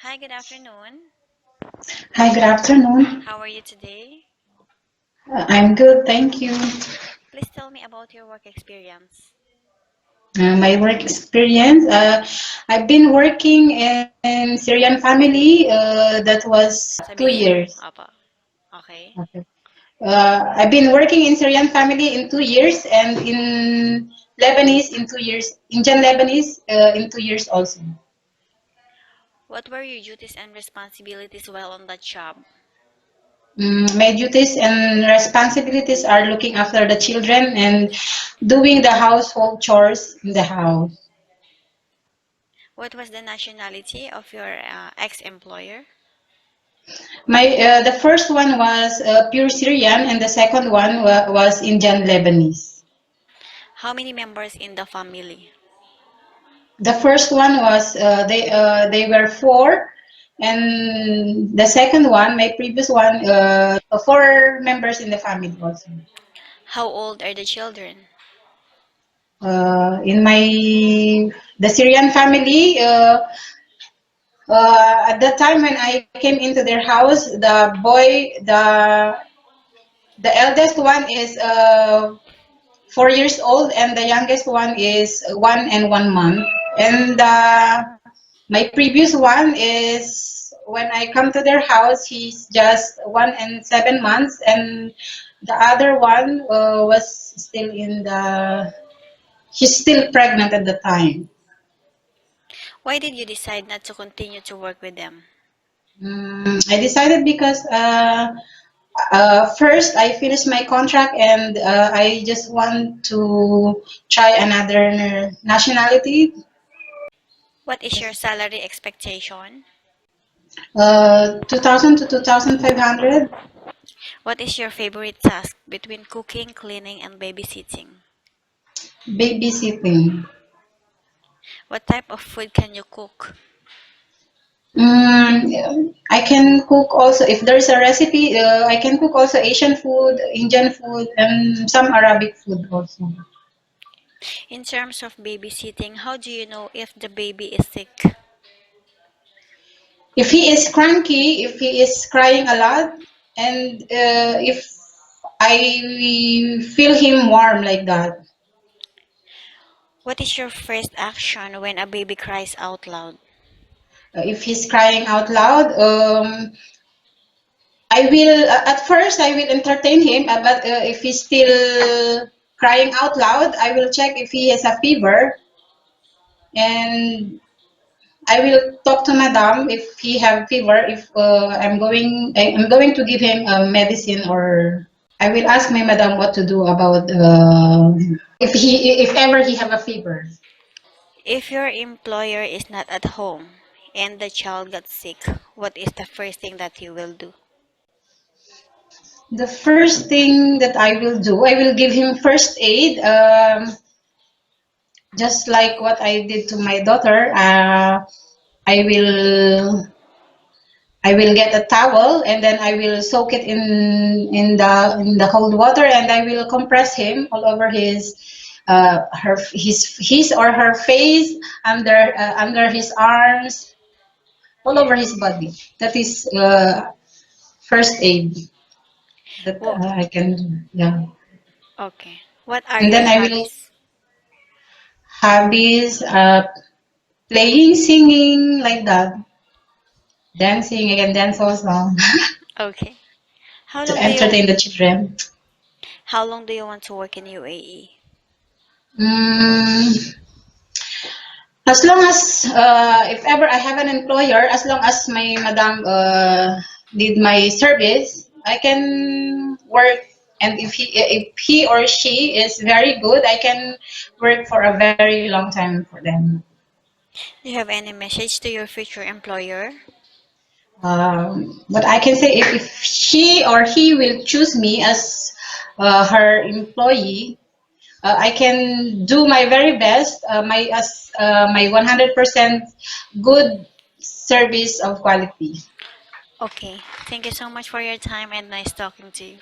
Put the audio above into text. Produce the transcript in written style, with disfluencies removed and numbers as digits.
Hi, good afternoon. Hi, good afternoon. How are you today? I'm good, thank you. Please tell me about your work experience. My work experience, I've been working in Syrian family. That was two Sabihin mo. years. Apa. Okay. Okay. I've been working in Syrian family in 2 years, and in Lebanese in 2 years. Indian Lebanese in 2 years also. What were your duties and responsibilities while on that job? My duties and responsibilities are looking after the children and doing the household chores in the house. What was the nationality of your ex-employer? The first one was pure Syrian, and the second one was Indian Lebanese. How many members in the family? The first one was they were four, and the second one, my previous one, four members in the family also. How old are the children? In my the Syrian family, at the time when I came into their house, the eldest one is 4 years old, and the youngest one is 1 and 1 month. And my previous one is when I come to their house, he's just 1 and 7 months, and the other one was still in the she's still pregnant at the time. Why did you decide not to continue to work with them? I decided because first I finished my contract, and I just want to try another nationality. What is your salary expectation? 2000 to 2500. What is your favorite task between cooking, cleaning, and babysitting? Babysitting. What type of food can you cook? I can cook also, if there's a recipe, I can cook also Asian food, Indian food, and some Arabic food also. In terms of babysitting, how do you know if the baby is sick? If he is cranky, if he is crying a lot, and if I feel him warm like that. What is your first action when a baby cries out loud? If he's crying out loud, I will, at first, I will entertain him, but if he's still crying out loud, I will check if he has a fever, and I will talk to Madam if he have fever. If I'm going to give him a medicine, or I will ask my Madam what to do about if ever he have a fever. If your employer is not at home and the child got sick, what is the first thing that you will do? The first thing that I will do, I will give him first aid. Just like what I did to my daughter. I will I will get a towel, and then I will soak it in the cold water, and I will compress him all over his or her face, under his arms, all over his body. That is first aid that Well, I can do. Yeah. okay. What are And your then I will hobbies? hobbies, playing, singing, like that. Dancing, I can dance also. Okay. How To long do you entertain the children. how long do you want to work in UAE? Mm, as long as, if ever I have an employer, as long as my madam need my service, I can work. And if he or she is very good, I can work for a very long time for them. Do you have any message to your future employer? But I can say, if she or he will choose me as her employee, I can do my very best, my 100% good service of quality. Okay. Thank you so much for your time and nice talking to you.